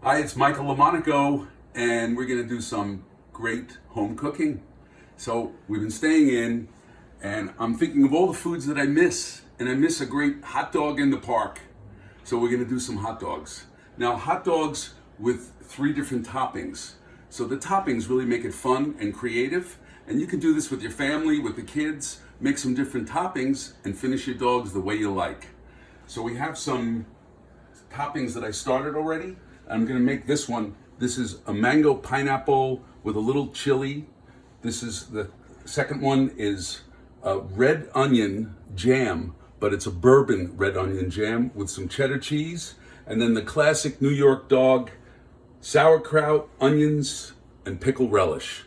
Hi, it's Michael LaMonaco, and we're gonna do some great home cooking. So we've been staying in, and I'm thinking of all the foods that I miss, and I miss a great hot dog in the park. So we're gonna do some hot dogs. Now, hot dogs with 3 different toppings. So the toppings really make it fun and creative, and you can do this with your family, with the kids, make some different toppings, and finish your dogs the way you like. So we have some toppings that I started already. I'm gonna make this one. This is a mango pineapple with a little chili. This is the second one is a red onion jam, but it's a bourbon red onion jam with some cheddar cheese. And then the classic New York dog, sauerkraut, onions, and pickle relish.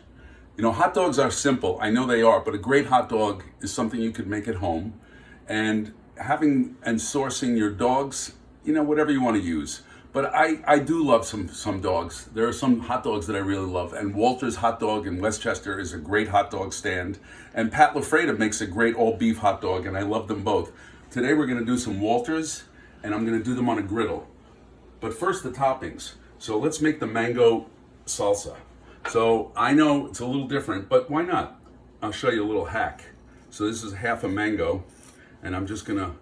You know, hot dogs are simple, I know they are, but a great hot dog is something you could make at home. And having and sourcing your dogs, you know, whatever you want to use. But I do love some dogs. There are some hot dogs that I really love. And Walter's Hot Dog in Westchester is a great hot dog stand. And Pat LaFreda makes a great all beef hot dog, and I love them both. Today we're gonna do some Walters, and I'm gonna do them on a griddle. But first the toppings. So let's make the mango salsa. So I know it's a little different, but why not? I'll show you a little hack. So this is half a mango, and I'm just gonna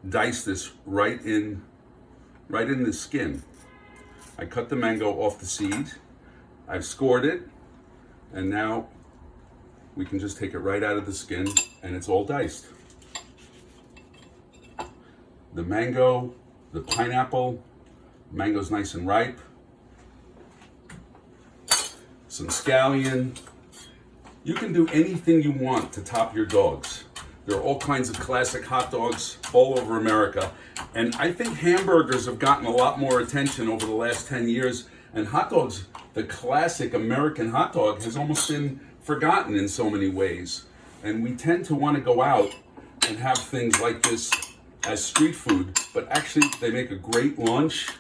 dice this right in the skin. I cut the mango off the seed. I've scored it, and now we can just take it right out of the skin, and it's all diced. The mango, the pineapple, mango's nice and ripe. Some scallion. You can do anything you want to top your dogs. There are all kinds of classic hot dogs all over America. And I think hamburgers have gotten a lot more attention over the last 10 years. And hot dogs, the classic American hot dog, has almost been forgotten in so many ways. And we tend to want to go out and have things like this as street food. But actually, they make a great lunch,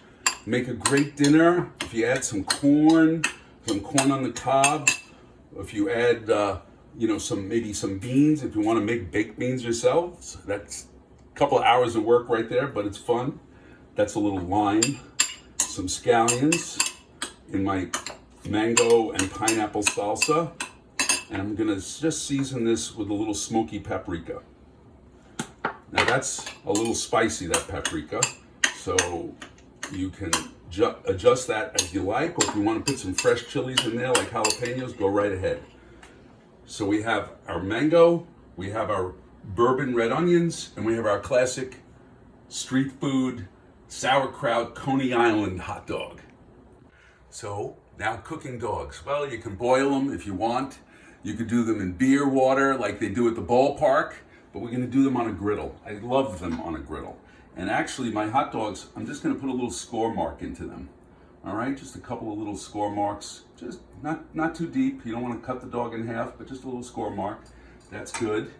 make a great dinner. If you add some corn on the cob, if you add maybe some beans, if you want to make baked beans yourselves. That's a couple of hours of work right there, but it's fun. That's a little lime, some scallions in my mango and pineapple salsa. And I'm gonna just season this with a little smoky paprika. Now that's a little spicy, that paprika. So you can adjust that as you like, or if you want to put some fresh chilies in there, like jalapenos, go right ahead. So we have our mango, we have our bourbon red onions, and we have our classic street food sauerkraut Coney Island hot dog. So now cooking dogs. Well, you can boil them if you want. You could do them in beer water like they do at the ballpark, but we're gonna do them on a griddle. I love them on a griddle. And actually my hot dogs, I'm just gonna put a little score mark into them. All right, just a couple of little score marks, just not too deep. You don't want to cut the dog in half, but just a little score mark. That's good.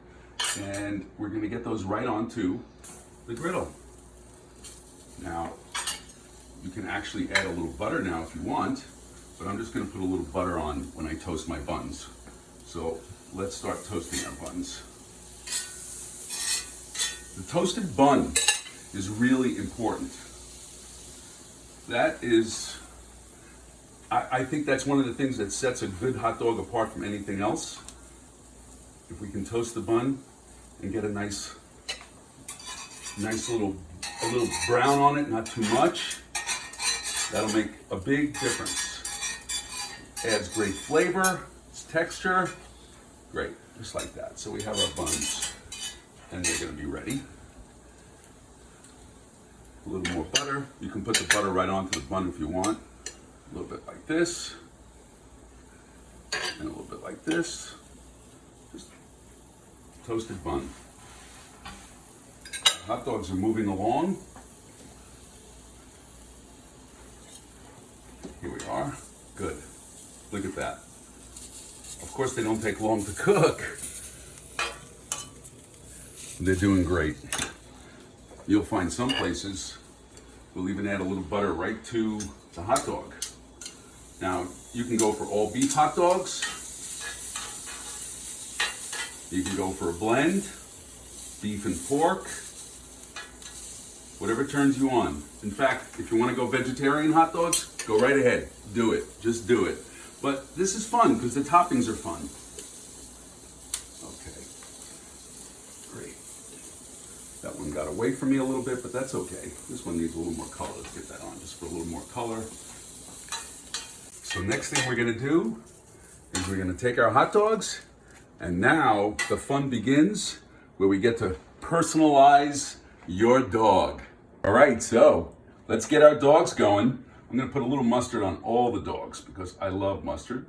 And we're going to get those right onto the griddle. Now, you can actually add a little butter now if you want, but I'm just going to put a little butter on when I toast my buns. So let's start toasting our buns. The toasted bun is really important. That is, I think that's one of the things that sets a good hot dog apart from anything else. If we can toast the bun and get a nice little brown on it, not too much, that'll make a big difference. Adds great flavor, texture, great, just like that. So we have our buns, and they're gonna be ready. A little more butter. You can put the butter right onto the bun if you want. A little bit like this, and a little bit like this. Just toasted bun. Hot dogs are moving along. Here we are. Good. Look at that. Of course, they don't take long to cook. They're doing great. You'll find some places will even add a little butter right to the hot dog. Now, you can go for all beef hot dogs. You can go for a blend, beef and pork. Whatever turns you on. In fact, if you want to go vegetarian hot dogs, go right ahead. Do it. Just do it. But this is fun because the toppings are fun. Okay. Great. That one got away from me a little bit, but that's okay. This one needs a little more color. Let's get that on just for a little more color. So next thing we're going to do is we're going to take our hot dogs, and now the fun begins where we get to personalize your dog. All right, so let's get our dogs going. I'm going to put a little mustard on all the dogs because I love mustard,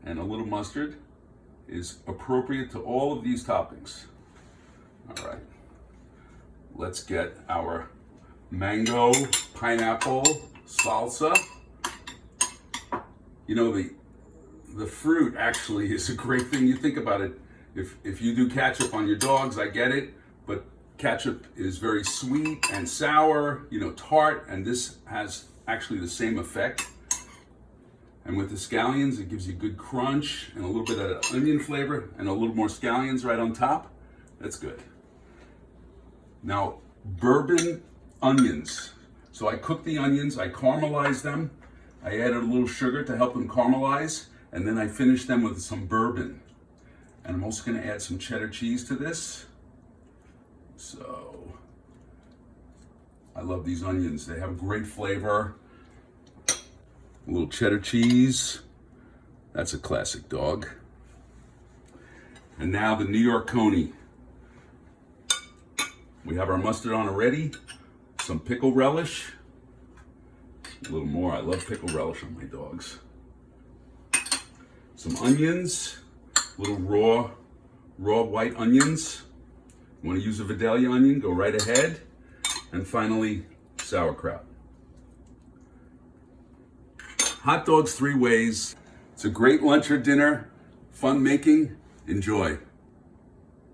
and a little mustard is appropriate to all of these toppings. All right, let's get our Mango Pineapple Salsa. You know, the fruit actually is a great thing. You think about it, if you do ketchup on your dogs, I get it, but ketchup is very sweet and sour, you know, tart, and this has actually the same effect. And with the scallions, it gives you good crunch and a little bit of onion flavor and a little more scallions right on top. That's good. Now, bourbon onions. So I cooked the onions, I caramelized them, I added a little sugar to help them caramelize, and then I finished them with some bourbon. And I'm also gonna add some cheddar cheese to this. So, I love these onions. They have great flavor. A little cheddar cheese. That's a classic dog. And now the New York Coney. We have our mustard on already. Some pickle relish. A little more. I love pickle relish on my dogs. Some onions. Little raw white onions. You want to use a Vidalia onion, go right ahead. And finally, sauerkraut. Hot dogs 3 ways. It's a great lunch or dinner. Fun making. Enjoy.